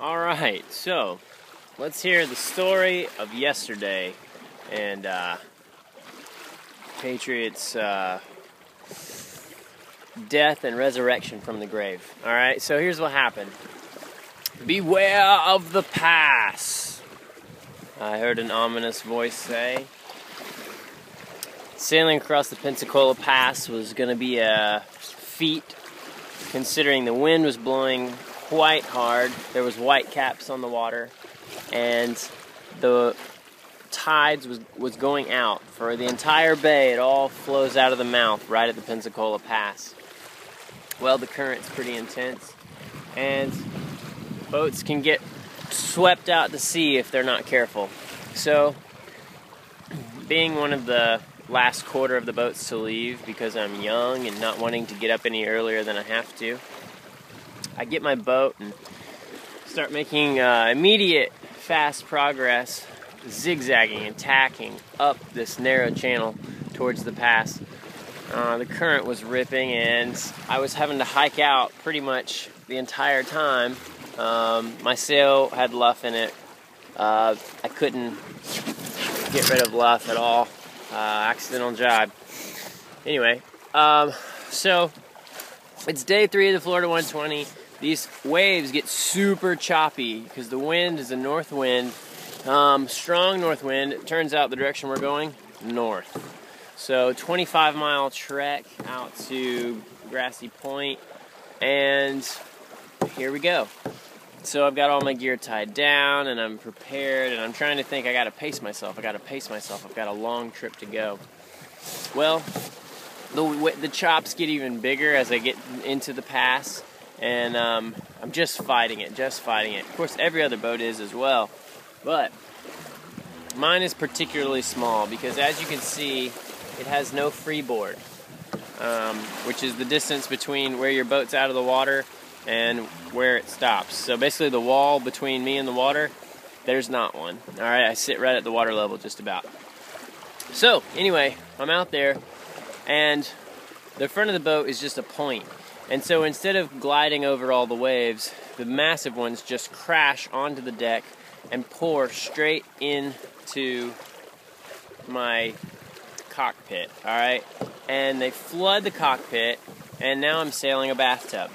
Alright, so let's hear the story of yesterday and Patriot's death and resurrection from the grave. Alright, so here's what happened. Beware of the pass, I heard an ominous voice say. Sailing across the Pensacola Pass was going to be a feat, considering the wind was blowing quite hard. There was white caps on the water, and the tides was going out for the entire bay. It all flows out of the mouth right at the Pensacola Pass. Well, the current's pretty intense, and boats can get swept out to sea if they're not careful. So, being one of the last quarter of the boats to leave, because I'm young and not wanting to get up any earlier than I have to, I get my boat and start making immediate fast progress, zigzagging and tacking up this narrow channel towards the pass. The current was ripping and I was having to hike out pretty much the entire time. My sail had luff in it. I couldn't get rid of luff at all. Accidental job. Anyway, so it's day 3 of the Florida 120. These waves get super choppy because the wind is a north wind, strong north wind. It turns out the direction we're going, north. So 25-mile trek out to Grassy Point, and here we go. So I've got all my gear tied down, and I'm prepared, and I'm trying to think, I gotta pace myself, I've got a long trip to go. Well, the chops get even bigger as I get into the pass, and I'm just fighting it. Of course, every other boat is as well, but mine is particularly small because, as you can see, it has no freeboard, which is the distance between where your boat's out of the water and where it stops. So basically the wall between me and the water, there's not one. Alright, I sit right at the water level just about. So anyway, I'm out there and the front of the boat is just a point. And so instead of gliding over all the waves, the massive ones just crash onto the deck and pour straight into my cockpit. Alright, and they flood the cockpit, and now I'm sailing a bathtub.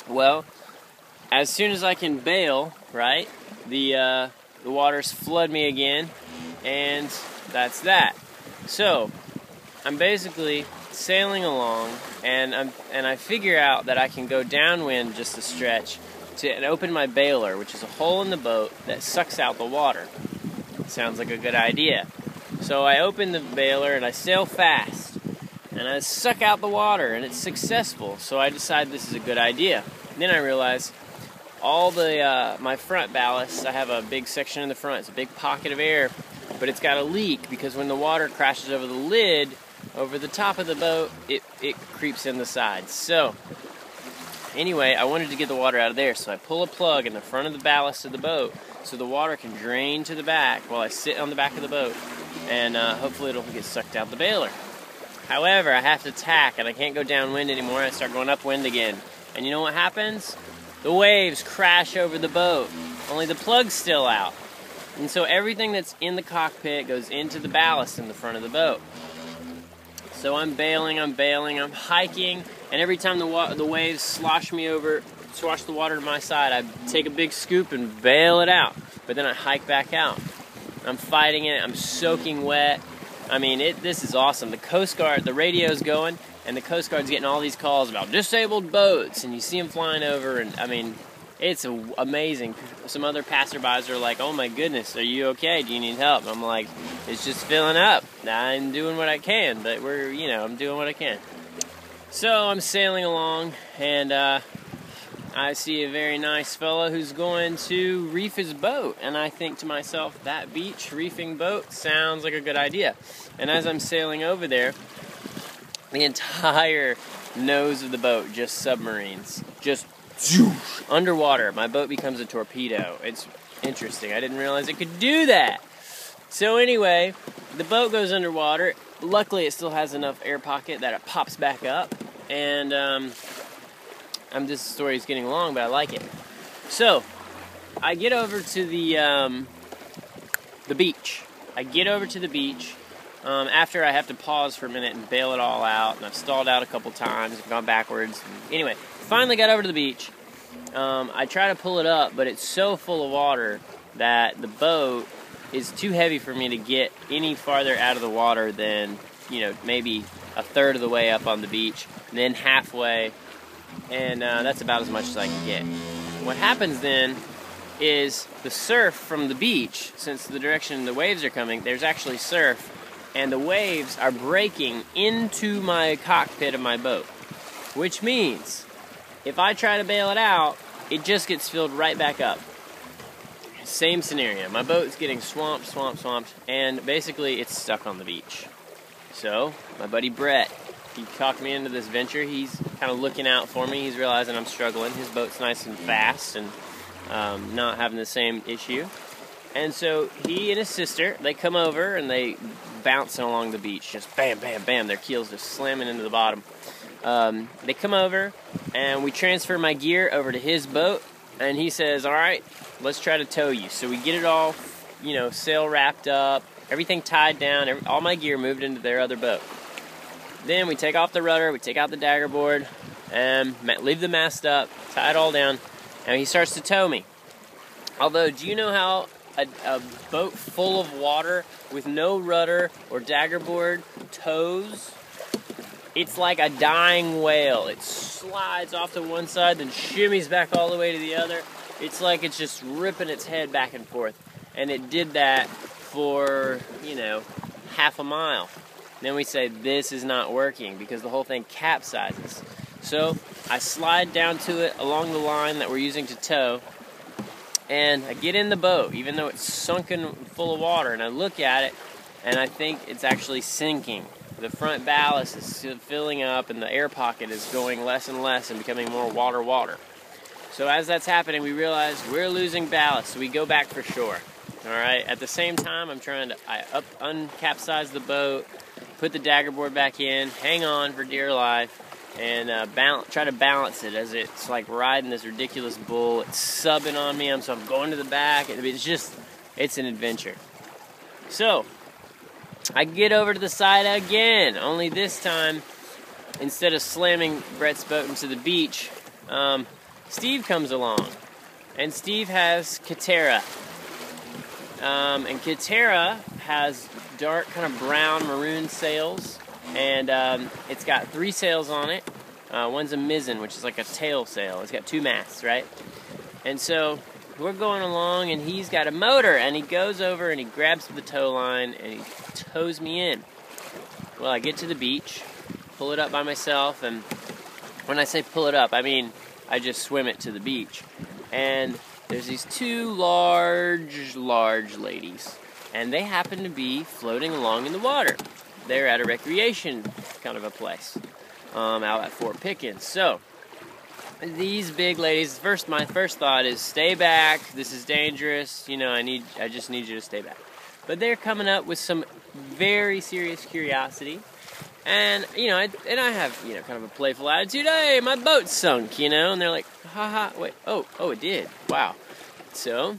Well, as soon as I can bail, right, the waters flood me again, and that's that. So I'm basically sailing along, and I figure out that I can go downwind just a stretch and open my bailer, which is a hole in the boat that sucks out the water. Sounds like a good idea. So I open the bailer and I sail fast, and I suck out the water, and it's successful. So I decide this is a good idea. And then I realize all the my front ballast, I have a big section in the front. It's a big pocket of air, but it's got a leak because when the water crashes over the lid, over the top of the boat, it creeps in the sides. So anyway, I wanted to get the water out of there, so I pull a plug in the front of the ballast of the boat so the water can drain to the back while I sit on the back of the boat, and hopefully it'll get sucked out the bailer. However, I have to tack, and I can't go downwind anymore. I start going upwind again. And you know what happens? The waves crash over the boat, only the plug's still out. And so everything that's in the cockpit goes into the ballast in the front of the boat. So I'm bailing, I'm hiking, and every time the waves slosh the water to my side, I take a big scoop and bail it out. But then I hike back out. I'm fighting it, I'm soaking wet. I mean, this is awesome. The Coast Guard, the radio's going, and the Coast Guard's getting all these calls about disabled boats, and you see them flying over, and I mean, it's amazing. Some other passerbys are like, oh my goodness, are you okay? Do you need help? And I'm like, it's just filling up. I'm doing what I can, but I'm doing what I can. So I'm sailing along, and I see a very nice fellow who's going to reef his boat, and I think to myself, that beach reefing boat sounds like a good idea. And as I'm sailing over there, the entire nose of the boat just submarines, just underwater. My boat becomes a torpedo. It's interesting. I didn't realize it could do that. So anyway, the boat goes underwater. Luckily, it still has enough air pocket that it pops back up, and this story is getting long, but I like it. So I get over to the beach. I get over to the beach after I have to pause for a minute and bail it all out, and I've stalled out a couple times, I've gone backwards. Anyway, finally got over to the beach. I try to pull it up, but it's so full of water that the boat is too heavy for me to get any farther out of the water than, you know, maybe a third of the way up on the beach, and then halfway, and that's about as much as I can get. What happens then is the surf from the beach, since the direction the waves are coming, there's actually surf, and the waves are breaking into my cockpit of my boat, which means if I try to bail it out, it just gets filled right back up. Same scenario. My boat's getting swamped, and basically it's stuck on the beach. So, my buddy Brett, he talked me into this venture. He's kind of looking out for me. He's realizing I'm struggling. His boat's nice and fast and not having the same issue. And so he and his sister, they come over and they bouncing along the beach. Just bam, bam, bam. Their keels just slamming into the bottom. They come over and we transfer my gear over to his boat. And he says, all right, let's try to tow you. So we get it all, you know, sail wrapped up, everything tied down, all my gear moved into their other boat. Then we take off the rudder, we take out the dagger board, and leave the mast up, tie it all down, and he starts to tow me. Although, do you know how a boat full of water with no rudder or dagger board tows? It's like a dying whale. It slides off to one side, then shimmies back all the way to the other. It's like it's just ripping its head back and forth. And it did that for, you know, half a mile. Then we say, this is not working because the whole thing capsizes. So I slide down to it along the line that we're using to tow, and I get in the boat, even though it's sunken full of water, and I look at it, and I think it's actually sinking. The front ballast is filling up, and the air pocket is going less and less and becoming more water. So as that's happening, we realize we're losing ballast, so we go back for shore. All right. At the same time, I'm trying to uncapsize the boat, put the dagger board back in, hang on for dear life, and try to balance it as it's like riding this ridiculous bull. It's subbing on me, so I'm going to the back. It's an adventure. So I get over to the side again, only this time, instead of slamming Brett's boat into the beach, Steve comes along, and Steve has Katera. And Katera has dark kind of brown maroon sails, and it's got 3 sails on it. One's a mizzen, which is like a tail sail. It's got 2 masts, right? And so we're going along, and he's got a motor, and he goes over and he grabs the tow line and he tows me in. Well, I get to the beach, pull it up by myself, and when I say pull it up, I mean I just swim it to the beach. And there's these 2 large ladies, and they happen to be floating along in the water. They're at a recreation kind of a place out at Fort Pickens. So these big ladies, my first thought is stay back. This is dangerous. You know, I just need you to stay back. But they're coming up with some very serious curiosity, and you know, I have, you know, kind of a playful attitude. Hey, my boat sunk, you know, and they're like, haha, wait, oh, it did. Wow. So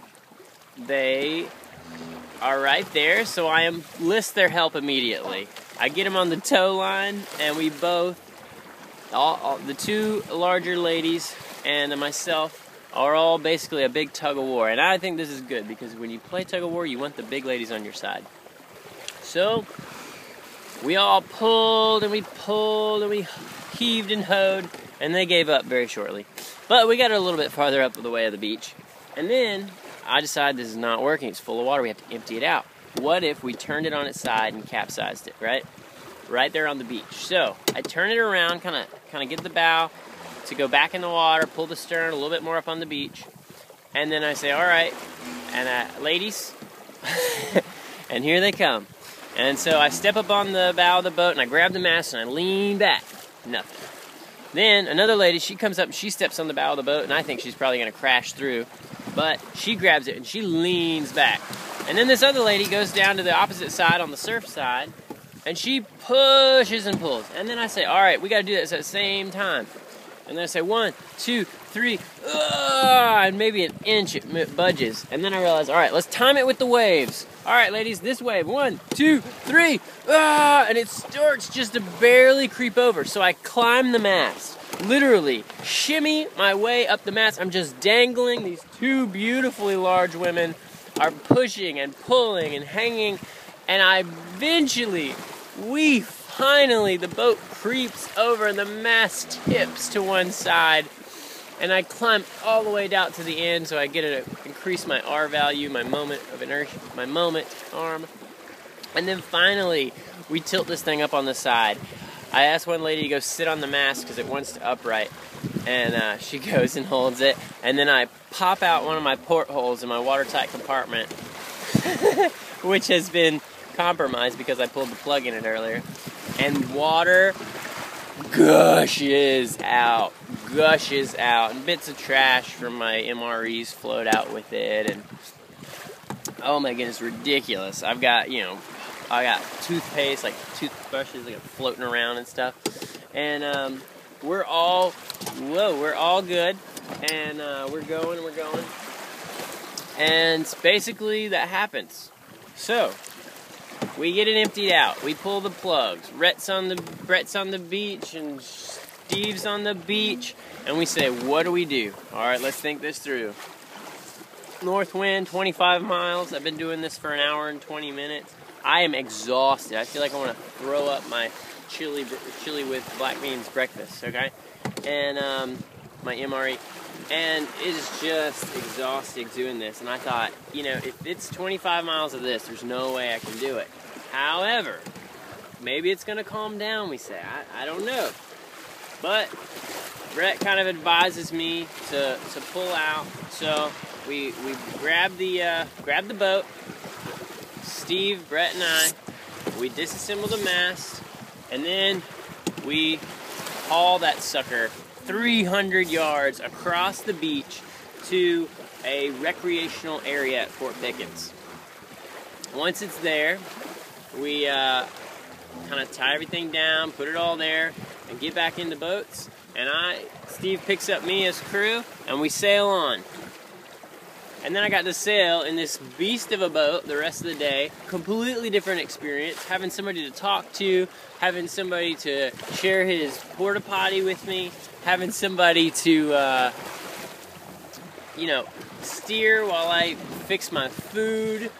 they are right there. So I enlist their help immediately. I get them on the tow line, and we both, the 2 larger ladies and myself, are all basically a big tug of war. And I think this is good, because when you play tug of war, you want the big ladies on your side. So we all pulled and we heaved and hoed, and they gave up very shortly. But we got a little bit farther up the way of the beach. And then I decided this is not working. It's full of water. We have to empty it out. What if we turned it on its side and capsized it, right? Right there on the beach. So I turn it around, kind of get the bow to go back in the water, pull the stern a little bit more up on the beach, and then I say, all right, and ladies, and here they come. And so I step up on the bow of the boat, and I grab the mast, and I lean back. Nothing. Then another lady, she comes up, and she steps on the bow of the boat, and I think she's probably going to crash through, but she grabs it, and she leans back. And then this other lady goes down to the opposite side on the surf side, and she pushes and pulls. And then I say, all right, we got to do this at the same time. And then I say 1, 2, 3, and maybe an inch it budges. And then I realize, all right, let's time it with the waves. All right, ladies, this wave, 1, 2, 3, and it starts just to barely creep over. So I climb the mast, literally shimmy my way up the mast. I'm just dangling. These two beautifully large women are pushing and pulling and hanging, and finally, the boat creeps over and the mast tips to one side, and I climb all the way down to the end so I get to increase my R value, my moment of inertia, my moment arm. And then finally, we tilt this thing up on the side. I asked one lady to go sit on the mast because it wants to upright, and she goes and holds it, and then I pop out one of my portholes in my watertight compartment, which has been compromised because I pulled the plug in it earlier, and water gushes out, and bits of trash from my MREs float out with it, and oh my goodness, ridiculous. I've got, I got toothpaste, like toothbrushes, like floating around and stuff, and we're all good, and we're going, and basically that happens. So we get it emptied out. We pull the plugs. Brett's on the beach and Steve's on the beach, and we say, what do we do? All right, let's think this through. North wind, 25 miles. I've been doing this for an hour and 20 minutes. I am exhausted. I feel like I want to throw up my chili with black beans breakfast, okay? And my MRE. And it is just exhausting doing this. And I thought, if it's 25 miles of this, there's no way I can do it. However, maybe it's going to calm down, we say. I don't know. But Brett kind of advises me to pull out. So we grab the boat. Steve, Brett, and I, we disassemble the mast, and then we haul that sucker 300 yards across the beach to a recreational area at Fort Pickens. Once it's there, we kind of tie everything down, put it all there, and get back in the boats. And Steve picks up me as crew, and we sail on. And then I got to sail in this beast of a boat the rest of the day. Completely different experience. Having somebody to talk to, having somebody to share his porta potty with me, having somebody to, steer while I fix my food.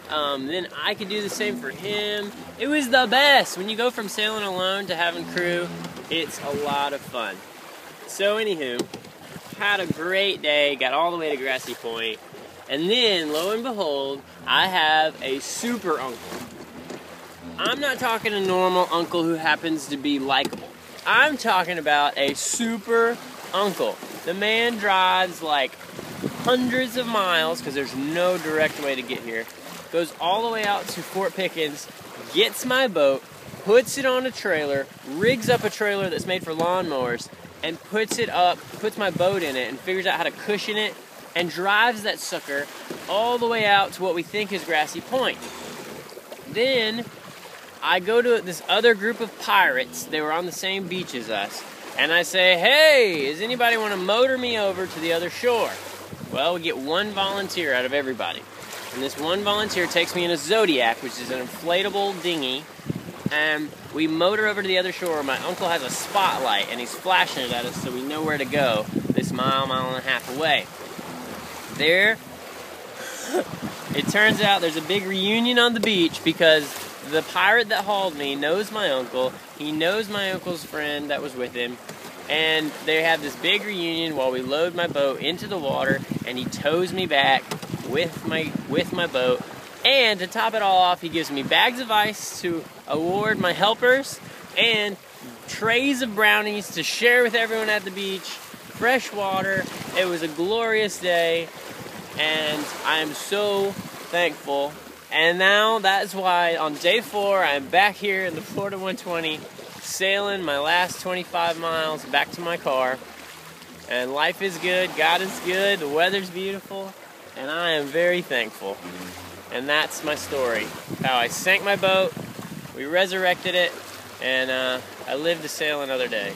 Then I could do the same for him. It was the best. When you go from sailing alone to having crew, it's a lot of fun. So anywho, had a great day, got all the way to Grassy Point. And then, lo and behold, I have a super uncle. I'm not talking a normal uncle who happens to be likable. I'm talking about a super uncle. The man drives like hundreds of miles, because there's no direct way to get here, goes all the way out to Fort Pickens, gets my boat, puts it on a trailer, rigs up a trailer that's made for lawnmowers, and puts my boat in it, and figures out how to cushion it, and drives that sucker all the way out to what we think is Grassy Point. Then I go to this other group of pirates. They were on the same beach as us. And I say, hey, does anybody want to motor me over to the other shore? Well, we get one volunteer out of everybody. And this one volunteer takes me in a Zodiac, which is an inflatable dinghy. And we motor over to the other shore. My uncle has a spotlight, and he's flashing it at us so we know where to go this mile and a half away. There, it turns out there's a big reunion on the beach because the pirate that hauled me knows my uncle. He knows my uncle's friend that was with him, and they have this big reunion while we load my boat into the water, and he tows me back with my boat. And to top it all off, he gives me bags of ice to award my helpers and trays of brownies to share with everyone at the beach. Fresh water. It was a glorious day, and I am so thankful. And now that's why on day 4 I'm back here in the Florida 120 sailing my last 25 miles back to my car. And life is good, God is good, the weather's beautiful, and I am very thankful. And that's my story. How I sank my boat, we resurrected it, and I live to sail another day.